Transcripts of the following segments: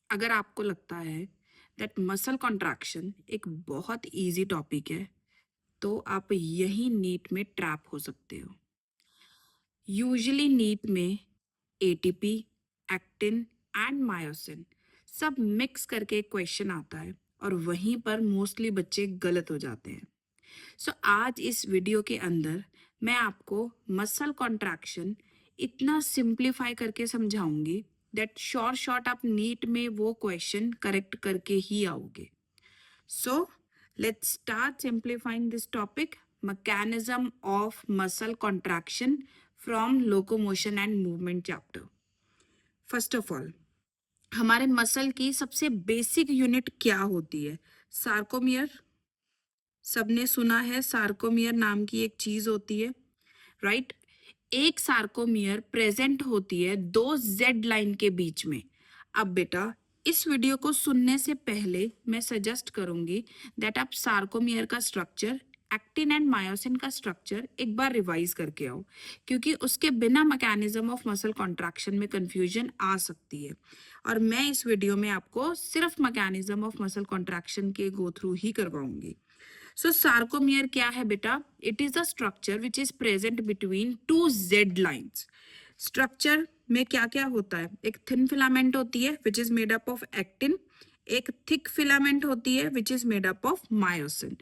अगर आपको लगता है दैट मसल कॉन्ट्रैक्शन एक बहुत इजी टॉपिक है, तो आप यही नीट में ट्रैप हो सकते हो। यूजुअली नीट में एटीपी, एक्टिन एंड मायोसिन सब मिक्स करके एक क्वेश्चन आता है और वहीं पर मोस्टली बच्चे गलत हो जाते हैं। सो आज इस वीडियो के अंदर मैं आपको मसल कॉन्ट्रैक्शन इतना सिंप्लीफाई करके समझाऊंगी दैट शॉर्ट आप नीट में वो क्वेश्चन करेक्ट करके ही आओगे। So let's start simplifying this topic, mechanism of muscle contraction from locomotion and movement chapter. First of all, हमारे मसल की सबसे बेसिक यूनिट क्या होती है? सार्कोमियर। सबने सुना है सार्कोमियर नाम की एक चीज होती है, राइट? एक सार्कोमियर प्रेजेंट होती है दो जेड लाइन के बीच में। अब बेटा, इस वीडियो को सुनने से पहले मैं सजेस्ट करूंगी दैट आप सार्कोमियर का स्ट्रक्चर, एक्टिन एंड मायोसिन का स्ट्रक्चर एक बार रिवाइज करके आओ, क्योंकि उसके बिना मैकेनिज्म ऑफ मसल कॉन्ट्रैक्शन में कंफ्यूजन आ सकती है। और मैं इस वीडियो में आपको सिर्फ मैकेनिज्म ऑफ मसल कॉन्ट्रैक्शन के गो थ्रू ही करवाऊंगी। सो सार्कोमियर क्या है बेटा? It is a structure which is present between two Z lines. Structure में क्या क्या होता है? एक थिन फिलामेंट होती है which is made up of actin, एक थिक फिलामेंट होती है which is made up of myosin.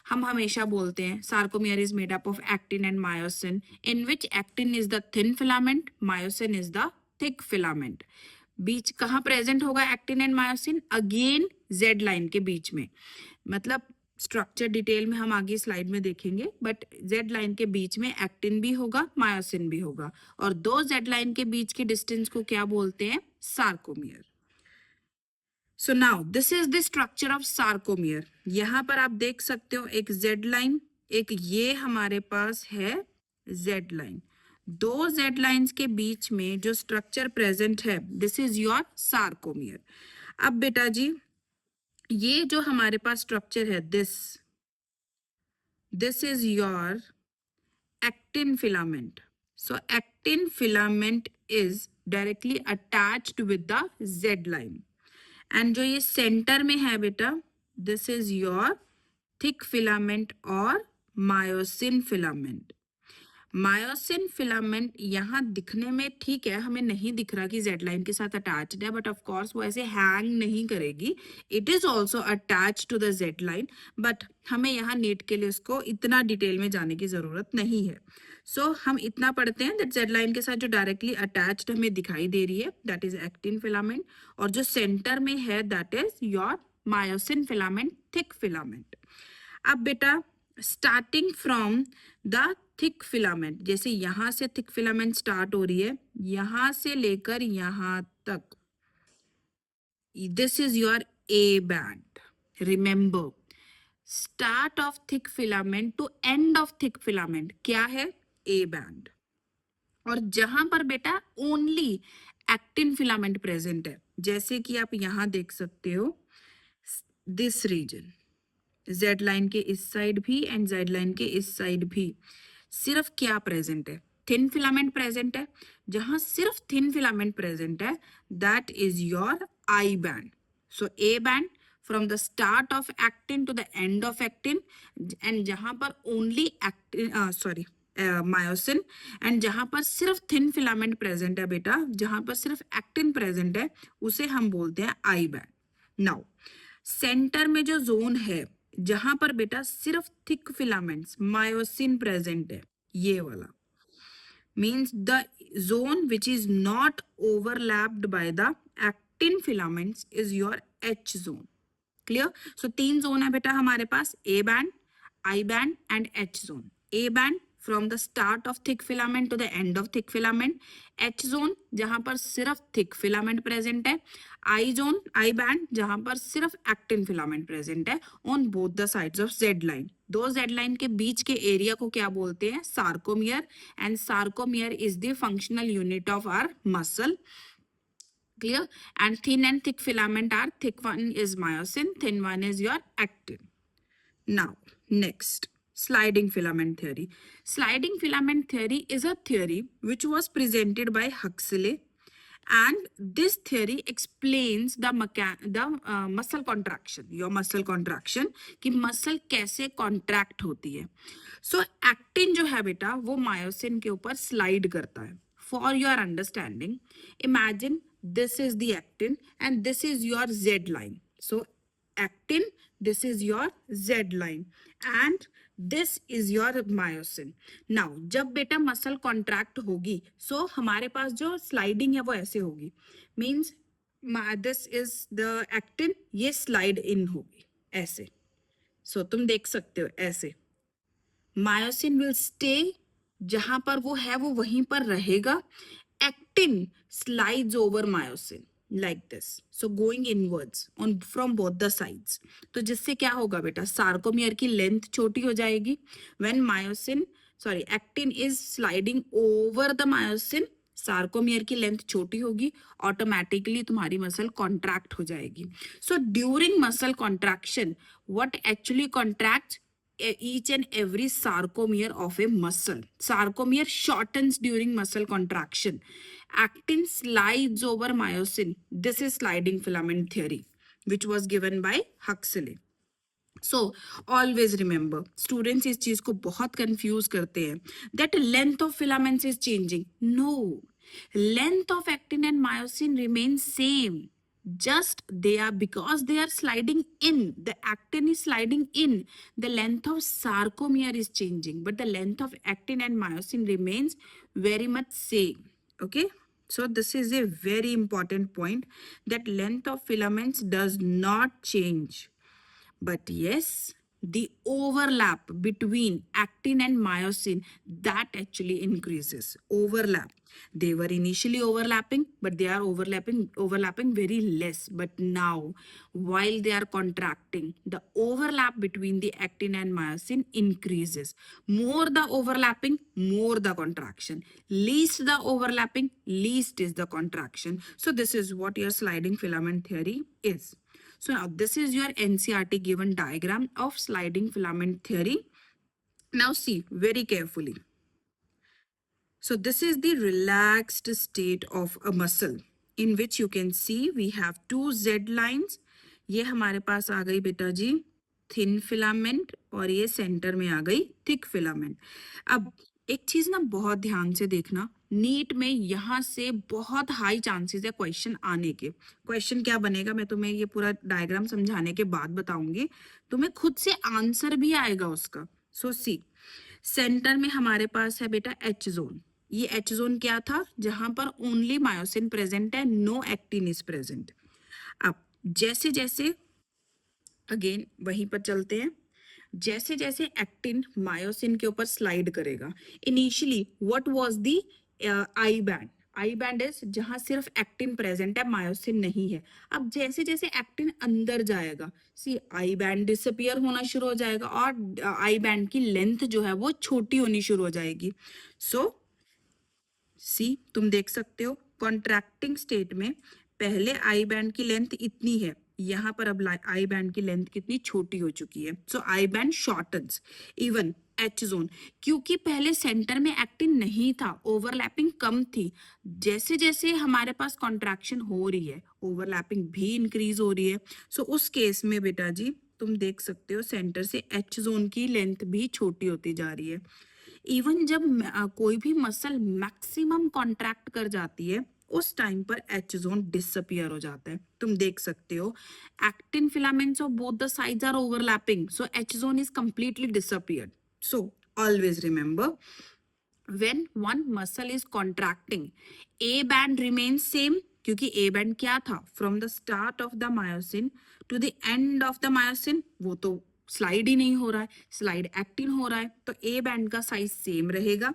हम हमेशा बोलते हैं sarcomere is made up of actin and myosin, in which actin is the thin filament, myosin is the thick filament. बीच कहाँ present होगा actin and myosin? Again Z line के बीच में। मतलब स्ट्रक्चर डिटेल में हम आगे स्लाइड में देखेंगे, बट जेड लाइन के बीच में एक्टिन भी होगा, मायोसिन भी होगा, और दो जेड लाइन के बीच के डिस्टेंस को क्या बोलते हैं? Sarcomere. So now this is the structure of sarcomere. यहां पर आप देख सकते हो एक जेड लाइन, एक ये हमारे पास है जेड लाइन। दो जेड लाइंस के बीच में जो स्ट्रक्चर प्रेजेंट है, दिस इज योर सार्कोमियर। अब बेटा जी, ये जो हमारे पास स्ट्रक्चर है, this is your actin filament. So actin filament is directly attached with the Z line. And जो ये सेंटर में है बेटा, this is your thick filament और myosin filament. मायोसिन फिलामेंट यहाँ दिखने में ठीक है, हमें नहीं दिख रहा कि जेड लाइन के साथ अटैच्ड है, बट ऑफ कोर्स वो ऐसे हैंग नहीं करेगी। It is also attach to the Z line, but हमें यहाँ नीट के लिए उसको इतना डिटेल में जाने की जरूरत नहीं है। सो हम इतना पढ़ते हैं दैट जेड लाइन के साथ जो डायरेक्टली अटैच्ड हमें दिखाई दे रही है, दैट इज एक्टिन फिलामेंट, और जो सेंटर में है that is your myosin filament, thick filament. अब बेटा, starting from the thick filament, जैसे यहां से थिक फिलामेंट स्टार्ट हो रही है, यहां से लेकर यहां तक, this is your A band. Remember, start of thick filament to end of thick filament क्या है? A band. और जहां पर बेटा ओनली एक्टिन फिलामेंट प्रेजेंट है, जैसे कि आप यहां देख सकते हो, दिस रीजन, जेड लाइन के इस साइड भी एंड जेड लाइन के इस साइड भी, सिर्फ क्या प्रेजेंट है? थिन फिलामेंट प्रेजेंट है। जहां सिर्फ थिन फिलामेंट प्रेजेंट है, that is your I band. So A band from the start of actin to the end of actin, and जहां पर only actin, sorry, myosin, and जहां पर सिर्फ थिन फिलामेंट प्रेजेंट है बेटा, जहां पर सिर्फ एक्टिन प्रेजेंट है, उसे हम बोलते हैं आई बैंड। नाउ सेंटर में जो जोन है, जहां पर बेटा सिर्फ थिक फिलामेंट्स, मायोसिन प्रेजेंट है, ये वाला means the zone which is not overlapped by the actin filaments is your H zone. Clear? So तीन जोन है बेटा हमारे पास, A band, I band and H zone. A band from the start of thick filament to the end of thick filament, H zone जहां पर सिर्फ thick filament present है, आई zone, I band जहां पर सिर्फ एक्टिन फिलामेंट प्रेजेंट है on both the sides of Z line. दो Z line के बीच के एरिया को क्या बोलते हैं? Sarcomere, and sarcomere is the functional unit of our muscle. Clear? And thin and thick filament are, thick one is myosin, thin one is your actin. Now, next, sliding filament theory. Sliding filament theory is a theory which was presented by Huxley, and this theory explains the muscle contraction, your muscle contraction, कि muscle कैसे contract होती है. So actin जो है बेटा वो myosin के ऊपर slide करता है. For your understanding, imagine this is the actin and this is your Z line. So actin, this is your Z line and this is your myosin. Now जब बेटा मसल कॉन्ट्रैक्ट होगी सो हमारे पास जो sliding है वो ऐसे होगी, means this is the actin, ये स्लाइड इन होगी ऐसे. सो तुम देख सकते हो ऐसे. मायोसिन विल स्टे, जहां पर वो है वो वहीं पर रहेगा. Actin slides over myosin like this, so going inwards on from both the sides. तो जिससे क्या होगा बेटा, सार्कोमियर की लेंथ छोटी हो जाएगी. when myosin sorry actin is sliding over the myosin, sarcomere की लेंथ छोटी होगी, ऑटोमेटिकली तुम्हारी मसल कॉन्ट्रैक्ट हो जाएगी. So during muscle contraction what actually contract each and every sarcomere of a muscle. Sarcomere shortens during muscle contraction. Actin slides over myosin. This is sliding filament theory, which was given by Huxley. So always remember, students इस चीज को बहुत confuse करते हैं that length of filaments is changing. No, length of actin and myosin remains same. Just they are, because they are sliding in, the actin is sliding in, the length of sarcomere is changing, but the length of actin and myosin remains very much same. Okay, so this is a very important point, that length of filaments does not change, but yes, the overlap between actin and myosin, that actually increases. Overlap, they were initially overlapping, but they are overlapping very less. But now while they are contracting, the overlap between the actin and myosin increases. More the overlapping, more the contraction. Least the overlapping, least is the contraction. So this is what your sliding filament theory is. So now this is your NCERT given diagram of sliding filament theory. Now see very carefully. So this is the relaxed state of a muscle in which you can see we have two Z lines. ये हमारे पास आ गई बेटा जी thin filament और ये centre में आ गई thick filament. अब एक चीज ना बहुत ध्यान से देखना, नीट में यहाँ से बहुत हाई चांसेस है क्वेश्चन आने के. क्वेश्चन क्या बनेगा मैं तुम्हें ये पूरा डायग्राम समझाने के बाद बताऊंगी, तुम्हें खुद से आंसर भी आएगा उसका. सो सी, सेंटर में हमारे पास है बेटा एच जोन. ये एच जोन क्या था, जहां पर ओनली मायोसिन प्रेजेंट है, नो एक्टिन इज प्रेजेंट. अब जैसे जैसे अगेन वहीं पर चलते हैं, जैसे जैसे एक्टिन मायोसिन के ऊपर स्लाइड करेगा, initially what was the I band. I band is जहां सिर्फ एक्टिन प्रेजेंट है, मायोसिन नहीं है. अब जैसे जैसे एक्टिन अंदर जाएगा, सी आई बैंड डिसअपियर होना शुरू हो जाएगा और आई बैंड की लेंथ जो है वो छोटी होनी शुरू हो जाएगी. सो सी तुम देख सकते हो कॉन्ट्रैक्टिंग स्टेट में पहले आई बैंड की लेंथ इतनी है, यहाँ पर अब आई बैंड की लेंथ कितनी छोटी हो चुकी है. So I band shortens. Even H zone, क्योंकि पहले सेंटर में एक्टिन नहीं था, ओवरलैपिंग कम थी, जैसे जैसे हमारे पास कॉन्ट्रैक्शन हो रही है ओवरलैपिंग भी इंक्रीज हो रही है. सो उस केस में बेटा जी तुम देख सकते हो सेंटर से एच जोन की लेंथ भी छोटी होती जा रही है. इवन जब कोई भी मसल मैक्सिमम कॉन्ट्रैक्ट कर जाती है उस टाइम पर एच जोन डिसअपियर हो जाता है. तुम देख सकते हो actin filaments of both the sides are overlapping, so H zone is completely disappeared. So always remember, when one muscle is contracting, A band remains same, क्योंकि A band क्या था, from the start of the myosin to the end of the myosin, वो तो slide ही नहीं हो रहा है, slide actin हो रहा है, तो ए बैंड का साइज सेम रहेगा,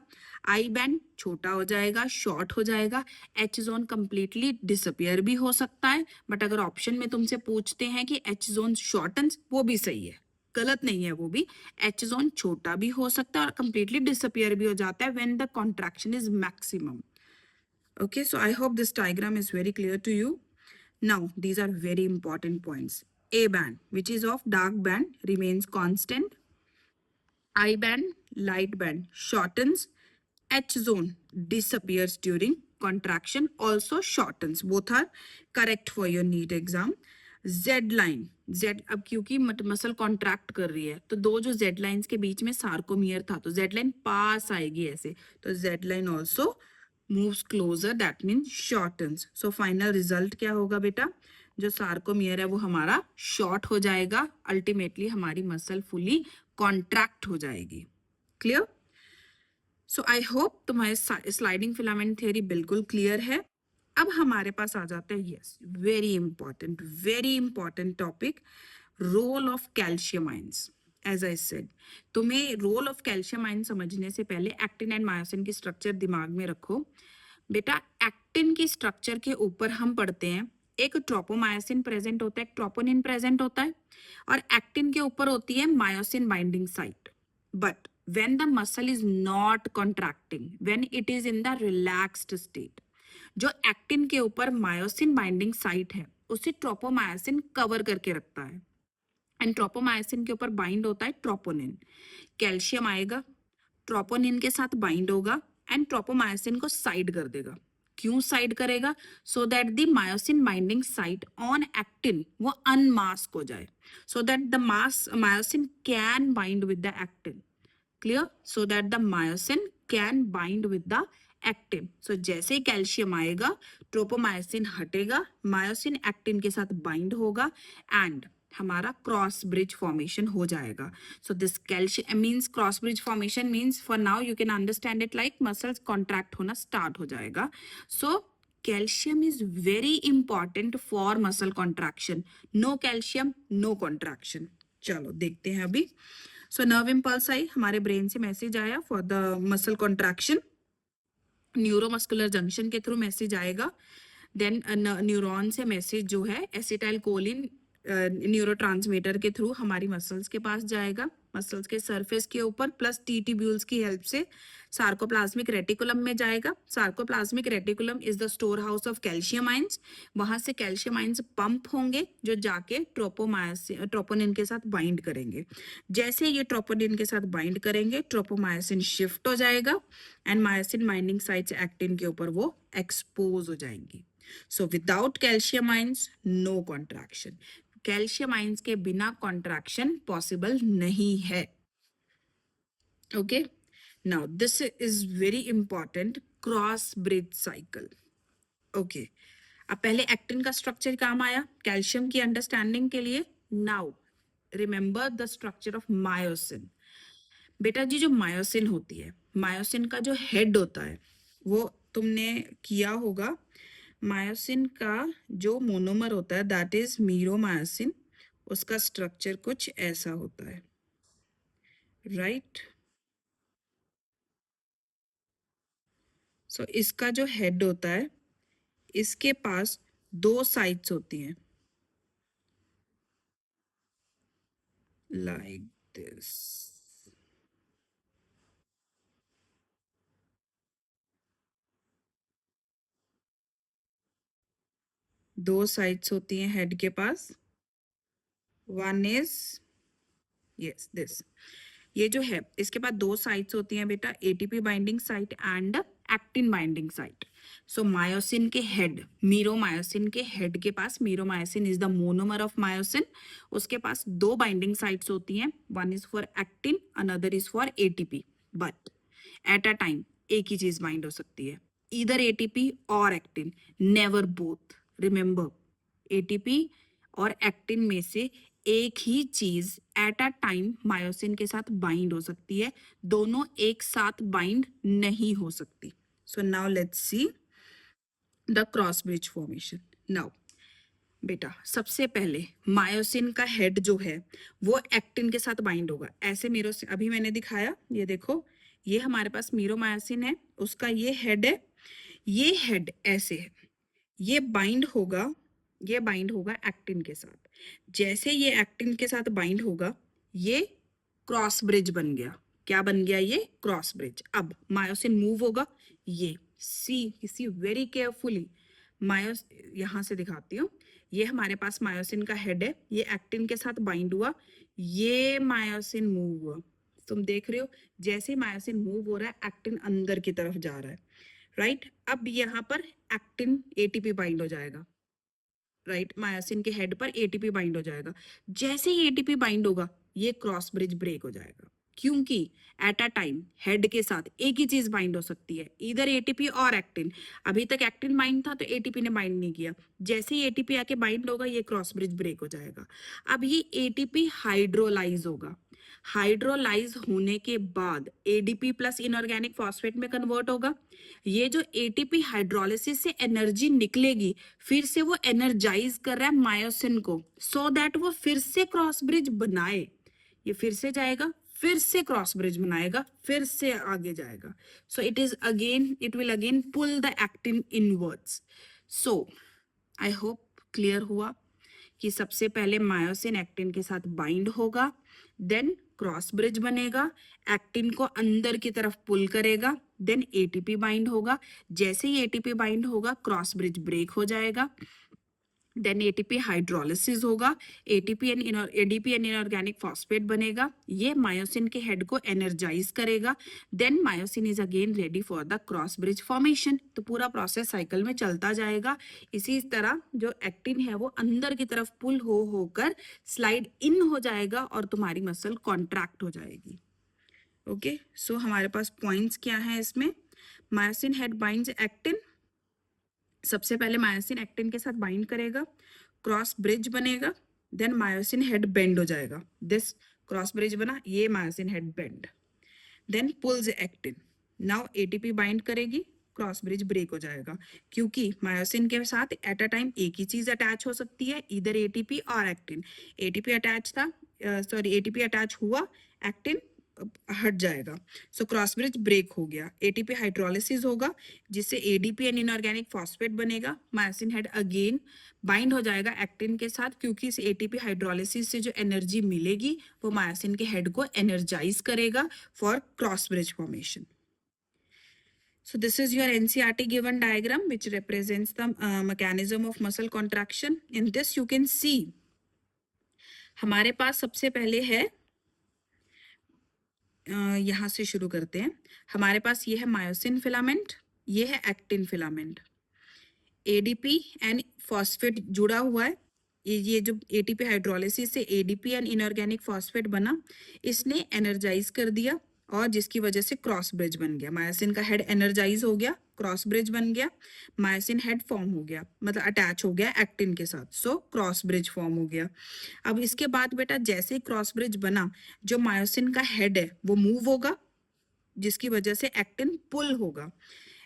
आई बैंड छोटा हो जाएगा, शॉर्ट हो जाएगा, एच जोन कंप्लीटली डिसअपियर भी हो सकता है. बट अगर ऑप्शन में तुमसे पूछते हैं कि एच जोन शॉर्टन्स, वो भी सही है, गलत नहीं है वो भी. एच जोन छोटा भी हो सकता है और कंप्लीटली डिसअपियर भी हो जाता है when the contraction is maximum. Okay, so I hope this diagram is very clear to you. Now, these are very important points. A band, which is of dark band, remains constant. I band, light band, shortens. H zone disappears during contraction also shortens. Both are correct for your NEET exam. Z line, Z अब क्योंकि muscle contract कर रही है तो दो जो Z lines के बीच में सार्कोमियर था तो Z लाइन पास आएगी ऐसे, तो Z line also moves closer, that means shortens. So final result क्या होगा बेटा, जो सार्कोमियर है वो हमारा शॉर्ट हो जाएगा, अल्टीमेटली हमारी मसल फुली कॉन्ट्रैक्ट हो जाएगी. क्लियर? सो आई होप तुम्हारे स्लाइडिंग फिलामेंट थ्योरी बिल्कुल क्लियर है. अब हमारे पास आ जाता है, yes, very important topic, role of calcium ions. As I said, तुम्हें रोल ऑफ कैल्शियम आयन समझने से पहले एक्टिन एंड मायोसिन की स्ट्रक्चर दिमाग में रखो. बेटा एक्टिन की स्ट्रक्चर के ऊपर हम पढ़ते हैं, एक ट्रोपोमायोसिन प्रेजेंट होता है, एक ट्रोपोनिन प्रेजेंट होता है, और एक्टिन के ऊपर होती है myosin binding site. But when the muscle is not contracting, when it is in the relaxed state, जो एक्टिन के ऊपर मायोसिन बाइंडिंग साइट है उसे ट्रोपोमायोसिन कवर करके रखता है. एंड ट्रोपोमायोसिन के ऊपर बाइंड होता है ट्रोपोनिन. कैल्शियम आएगा, ट्रोपोनिन के साथ बाइंड होगा एंड ट्रोपोमायोसिन को साइड कर देगा. क्यों साइड करेगा? So that the myosin binding site on actin वो अनमास्क हो जाए, so that the myosin can bind with the actin. Clear? So that the myosin can bind with the actin. So जैसे ही calcium आएगा tropomyosin हटेगा, myosin actin के साथ bind होगा एंड हमारा क्रॉस ब्रिज फॉर्मेशन हो जाएगा. So this calcium means cross bridge formation means, for now you can understand it like muscles contract होना स्टार्ट हो जाएगा. So calcium is very important for muscle contraction. No calcium no contraction. चलो देखते हैं अभी. So nerve impulse आई, हमारे brain से message आया for the muscle contraction, neuromuscular junction के थ्रू मैसेज आएगा. देन न्यूरॉन से मैसेज जो है एसिटाइल कोलिन न्यूरोट्रांसमीटर के थ्रू हमारी मसल्स के पास जाएगा, मसल्स के सरफेस के ऊपर, प्लस टी ट्यूब्यूल्स की हेल्प से सार्कोप्लाज्मिक रेटिकुलम में जाएगा. Sarcoplasmic reticulum is the store house of calcium ions. वहां से कैल्शियम आयंस पंप होंगे जो जाके ट्रोपोनिन के साथ बाइंड करेंगे. जैसे ये ट्रोपोनिन के साथ बाइंड करेंगे ट्रोपोमायोसिन शिफ्ट हो जाएगा and myosin binding sites actin के ऊपर वो एक्सपोज हो जाएंगी. So without calcium ions no contraction. Calcium ions के बिना कॉन्ट्रैक्शन पॉसिबल नहीं है. Okay, now this is very important, cross bridge cycle. Okay, अब पहले एक्टिन का स्ट्रक्चर काम आया कैल्शियम की अंडरस्टैंडिंग के लिए. Now remember the structure of myosin. बेटा जी जो मायोसिन होती है, मायोसिन का जो हेड होता है वो तुमने किया होगा. मायोसिन का जो मोनोमर होता है दैट इज मीरोमायोसिन, उसका स्ट्रक्चर कुछ ऐसा होता है, राइट? सो इसका जो हेड होता है इसके पास दो साइड्स होती हैं लाइक दिस. दो साइड्स होती हैं हेड के पास. One is yes this. ये जो है इसके बाद दो साइट्स होती हैं बेटा, ATP binding site and actin binding site. So myosin के हेड, मीरोमायोसिन के हेड के पास, meromyosin is the monomer of myosin, उसके पास दो बाइंडिंग साइट्स होती हैं. One is for actin, another is for ATP. But at a time एक ही चीज बाइंड हो सकती है, ईदर एटीपी और actin, never both. Remember, ATP और एक्टिन में से एक ही चीज एट अ टाइम मायोसिन के साथ बाइंड हो सकती है, दोनों एक साथ बाइंड नहीं हो सकती. So now let's see the cross bridge formation. Now बेटा सबसे पहले मायोसिन का हेड जो है वो एक्टिन के साथ बाइंड होगा. ऐसे मीरो से अभी मैंने दिखाया, ये देखो, ये हमारे पास मीरोमायोसिन है, उसका ये हेड है, ये हेड ऐसे है, ये बाइंड होगा, ये बाइंड होगा एक्टिन के साथ. जैसे ये एक्टिन के साथ बाइंड होगा ये क्रॉस ब्रिज बन गया. क्या बन गया? ये क्रॉस ब्रिज. अब मायोसिन मूव होगा, ये सी वेरी केयरफुली, मायोस यहां से दिखाती हूँ. ये हमारे पास मायोसिन का हेड है, ये एक्टिन के साथ बाइंड हुआ, ये मायोसिन मूव हुआ. तुम देख रहे हो जैसे मायोसिन मूव हो रहा है एक्टिन अंदर की तरफ जा रहा है, राइट। अब यहाँ पर एक्टिन एटीपी बाइंड हो जाएगा, राइट, मायोसिन के हेड पर एटीपी बाइंड हो जाएगा। जैसे ही एटीपी बाइंड होगा ये क्रॉस ब्रिज ब्रेक हो जाएगा, क्योंकि एट अ टाइम हेड के साथ एक ही चीज बाइंड हो सकती है, इधर एटीपी और एक्टिन। अभी तक एक्टिन बाइंड था तो एटीपी ने बाइंड नहीं किया, जैसे ही एटीपी आके बाइंड होगा ये क्रॉस ब्रिज ब्रेक हो जाएगा। अब ये एटीपी हाइड्रोलाइज होगा, हाइड्रोलाइज होने के बाद एडीपी प्लस इनऑर्गेनिक फॉस्फेट में कन्वर्ट होगा। ये जो एटीपी हाइड्रोलिसिस से एनर्जी निकलेगी, फिर से वो एनर्जाइज कर रहा है मायोसिन को, सो दैट वो फिर से क्रॉस ब्रिज बनाए। ये फिर से जाएगा, फिर से क्रॉस ब्रिज बनाएगा, फिर से आगे जाएगा। So it will again pull the actin inwards. So I hope clear हुआ कि सबसे पहले मायोसिन एक्टिन के साथ बाइंड होगा, देन क्रॉस ब्रिज बनेगा, एक्टिन को अंदर की तरफ पुल करेगा, देन एटीपी बाइंड होगा। जैसे ही एटीपी बाइंड होगा क्रॉस ब्रिज ब्रेक हो जाएगा, देन एटीपी हाइड्रोलिसिस होगा, एडीपी एंड इनऑर्गेनिक फॉस्फेट बनेगा, ये मायोसिन के हेड को एनर्जाइज करेगा, then myosin is again ready for the cross bridge formation. तो पूरा प्रोसेस साइकिल में चलता जाएगा। इसी तरह जो एक्टिन है वो अंदर की तरफ पुल होकर स्लाइड इन हो जाएगा और तुम्हारी मसल कॉन्ट्रैक्ट हो जाएगी। ओके, सो हमारे पास पॉइंट्स क्या है इसमें। मायोसिन हेड बाइंड्स एक्टिन, सबसे पहले मायोसिन एक्टिन के साथ बाइंड करेगा, क्रॉस ब्रिज बनेगा, देन मायोसिन हेड बेंड हो जाएगा, दिस क्रॉस ब्रिज बना, ये myosin head bend, then pulls actin, now ATP bind करेगी, क्रॉस ब्रिज ब्रेक हो जाएगा, क्योंकि मायोसिन के साथ एट अ टाइम एक ही चीज अटैच हो सकती है, इधर एटीपी और एक्टिन। एटीपी अटैच था, सॉरी एटीपी अटैच हुआ, एक्टिन हट जाएगा, सो क्रॉस ब्रिज ब्रेक हो गया, एटीपी हाइड्रोलिसिस होगा जिससे एडीपी एंड इनऑर्गेनिक फॉस्फेट बनेगा, मायोसिन हेड अगेन बाइंड हो जाएगा एक्टिन के साथ, क्योंकि इस एटीपी हाइड्रोलिसिस से जो एनर्जी मिलेगी वो मायोसिन के हेड को एनर्जाइज करेगा for cross bridge formation. So this is your NCERT given diagram which represents the mechanism of muscle contraction. In this you can see हमारे पास सबसे पहले है, यहाँ से शुरू करते हैं। हमारे पास ये है मायोसिन फिलामेंट, ये है actin filament, ADP and phosphate जुड़ा हुआ है। ये जो एटीपी हाइड्रोलिसिस से एडीपी एंड इनऑर्गेनिक फॉस्फेट बना, इसने एनर्जाइज कर दिया और जिसकी वजह से क्रॉस ब्रिज बन गया। मायोसिन का हेड एनर्जाइज हो गया, क्रॉस ब्रिज बन गया, मायोसिन हेड फॉर्म हो गया, मतलब अटैच हो गया एक्टिन के साथ, सो क्रॉस ब्रिज फॉर्म हो गया। अब इसके बाद बेटा जैसे ही क्रॉस ब्रिज बना, जो मायोसिन का हेड है वो मूव होगा, जिसकी वजह से एक्टिन पुल होगा।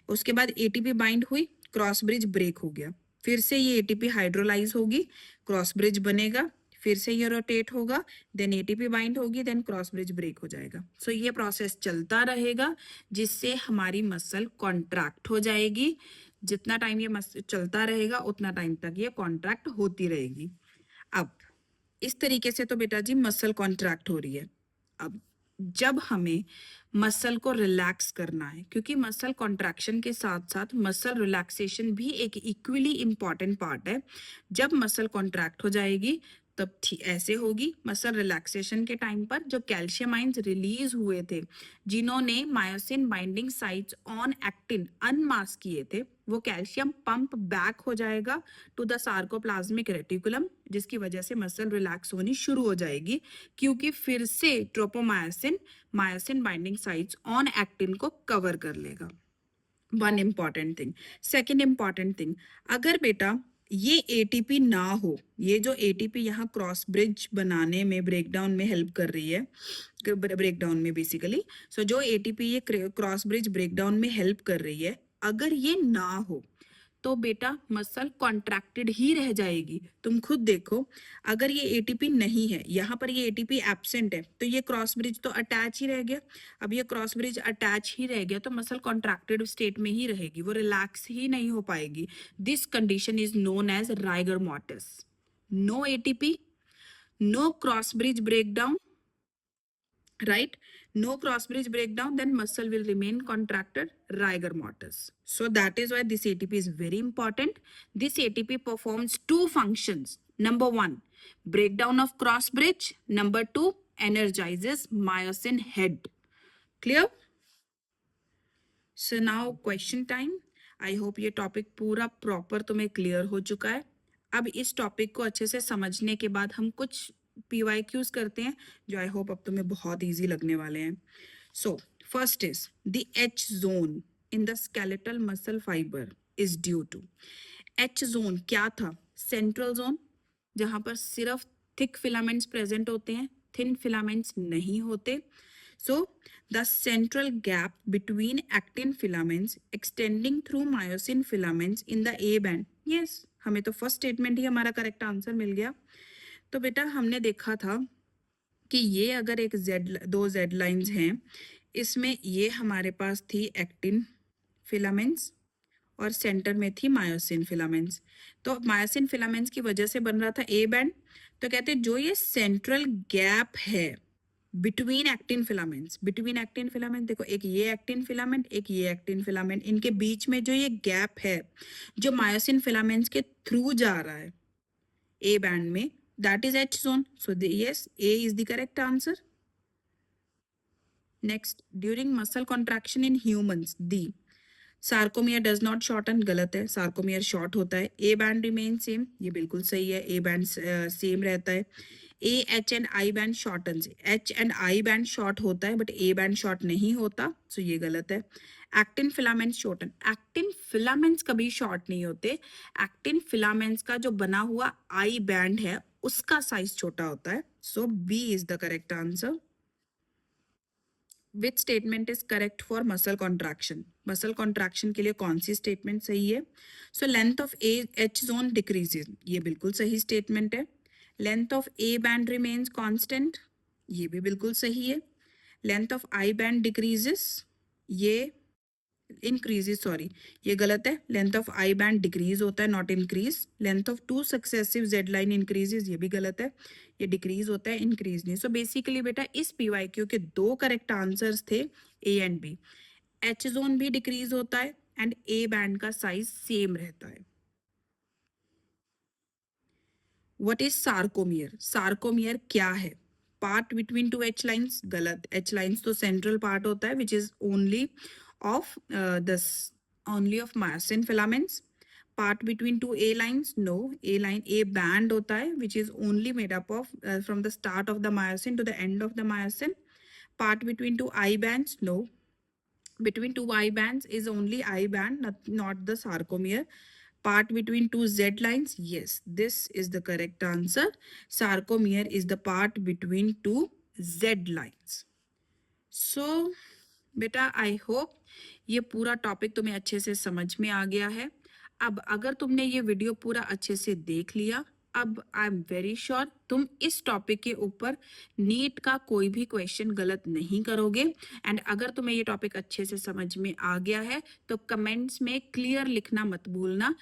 उसके बाद एटीपी बाइंड हुई, क्रॉस ब्रिज ब्रेक हो गया, फिर से ये एटीपी हाइड्रोलाइज होगी, क्रॉस ब्रिज बनेगा, फिर से ये रोटेट होगा, देन एटीपी बाइंड होगी, देन क्रॉस ब्रिज ब्रेक हो जाएगा। सो ये प्रोसेस चलता रहेगा जिससे हमारी मसल कॉन्ट्रैक्ट हो जाएगी। जितना टाइम ये मसल चलता रहेगा उतना टाइम तक ये कॉन्ट्रैक्ट होती रहेगी। अब इस तरीके से तो बेटा जी मसल कॉन्ट्रैक्ट हो रही है। अब जब हमें मसल को रिलैक्स करना है, क्योंकि मसल कॉन्ट्रैक्शन के साथ साथ मसल रिलैक्सेशन भी एक इक्वली इंपॉर्टेंट पार्ट है। जब मसल कॉन्ट्रैक्ट हो जाएगी तब ऐसे होगी, मसल रिलैक्सेशन के टाइम पर जो कैल्शियम आयंस रिलीज हुए थे, जिन्होंने myosin binding sites on actin unmask किए थे, वो कैल्शियम पंप बैक हो जाएगा टू द सार्कोप्लाज्मिक रेटिकुलम, जिसकी वजह से मसल रिलैक्स होनी शुरू हो जाएगी, क्योंकि फिर से tropomyosin myosin binding sites on actin को कवर कर लेगा। One important thing. Second important thing, अगर बेटा ये एटीपी ना हो, ये जो एटीपी यहाँ क्रॉस ब्रिज बनाने में ब्रेकडाउन में हेल्प कर रही है, ब्रेकडाउन में बेसिकली, सो जो एटीपी ये क्रॉस ब्रिज ब्रेकडाउन में हेल्प कर रही है, अगर ये ना हो तो बेटा मसल कॉन्ट्रैक्टेड ही रह जाएगी। तुम खुद देखो, अगर ये एटीपी नहीं है, यहाँ पर ये एटीपी एब्सेंट है, तो ये क्रॉस ब्रिज तो अटैच ही रह गया। अब ये क्रॉस ब्रिज अटैच ही रह गया तो मसल कॉन्ट्रैक्टेड स्टेट में ही रहेगी, वो रिलैक्स ही नहीं हो पाएगी। This condition is known as rigor mortis. No ATP, no cross bridge breakdown, right? No cross bridge breakdown, then muscle will remain contracted, rigor mortis. So that is why this ATP is very important. This ATP performs two functions. Number one, breakdown of cross bridge. Number two, energizes myosin head. Clear? So now question time. I hope ये topic पूरा proper तुम्हें clear हो चुका है। अब इस topic को अच्छे से समझने के बाद हम कुछ PYQs करते हैं जो आई होप अब तुम्हें बहुत इजी लगने वाले हैं। So first is the H zone in the skeletal muscle fiber is due to। H zone क्या था? सेंट्रल जोन, जहां पर सिर्फ थिक फिलामेंट्स प्रेजेंट होते हैं, थिन फिलामेंट्स नहीं होते। So the central gap between actin filaments extending through myosin filaments in the A band। Yes, हमें तो फर्स्ट स्टेटमेंट ही हमारा करेक्ट आंसर मिल गया। तो बेटा हमने देखा था कि ये अगर एक दो जेड लाइंस हैं, इसमें ये हमारे पास थी एक्टिन फिलामेंट्स और सेंटर में थी मायोसिन फिलामेंट्स। तो मायोसिन फिलामेंट्स की वजह से बन रहा था ए बैंड। तो कहते हैं जो ये सेंट्रल गैप है between actin filaments, between actin filament, देखो एक ये एक्टिन फिलामेंट, एक ये एक्टिन फिलामेंट, इनके बीच में जो ये गैप है जो मायोसिन फिलामेंट्स के थ्रू जा रहा है ए बैंड में, that is H zone. So yes, A is the correct answer. Next, during muscle contraction in humans the sarcomere does not shorten, गलत है, सार्कोमियर शॉर्ट होता है। ए बैंड रिमेन सेम, ये बिल्कुल सही है, ए बैंड सेम रहता है। A H and I band shorten, H and I band short होता है बट ए बैंड शॉर्ट नहीं होता, सो ये गलत है। Actin filaments shorten, actin filaments कभी शॉर्ट नहीं होते। एक्टिन फिलामेंट्स का जो बना हुआ आई बैंड है उसका साइज छोटा होता है, so B is the correct answer. Which statement is correct for muscle contraction, muscle contraction के लिए कौन सी स्टेटमेंट सही है? So length of H zone decreases, ये बिल्कुल सही स्टेटमेंट है। Length of A band remains constant, ये भी बिल्कुल सही है। Length of I band decreases, ये इंक्रीजेस, सॉरी ये गलत है, length of I band decrease होता है not increase. Length of two successive Z line increases, ये भी गलत है, ये डिक्रीज होता है, इंक्रीज नहीं। सो बेसिकली बेटा इस PYQ के दो करेक्ट आंसर्स थे A and B. H zone भी डिक्रीज होता है एंड ए बैंड का साइज सेम रहता है। व्हाट इज सार्कोमियर, सार्कोमियर क्या है? Part between two H lines, गलत, एच लाइंस तो सेंट्रल पार्ट होता है which is only of this, only of myosin filaments. Part between two A lines, no, A line A band होता है which is only made up of from the start of the myosin to the end of the myosin. Part between two I bands, no, between two I bands is only I band, not the sarcomere. Part between two Z lines, yes, this is the correct answer. Sarcomere is the part between two Z lines. So बेटा I hope ये पूरा topic तुम्हें अच्छे से समझ में आ गया है। अब अगर तुमने ये वीडियो पूरा अच्छे से देख लिया, अब आई एम वेरी श्योर तुम इस टॉपिक के ऊपर नीट का कोई भी क्वेश्चन गलत नहीं करोगे। एंड अगर तुम्हें ये टॉपिक अच्छे से समझ में आ गया है तो कमेंट्स में क्लियर लिखना मत भूलना,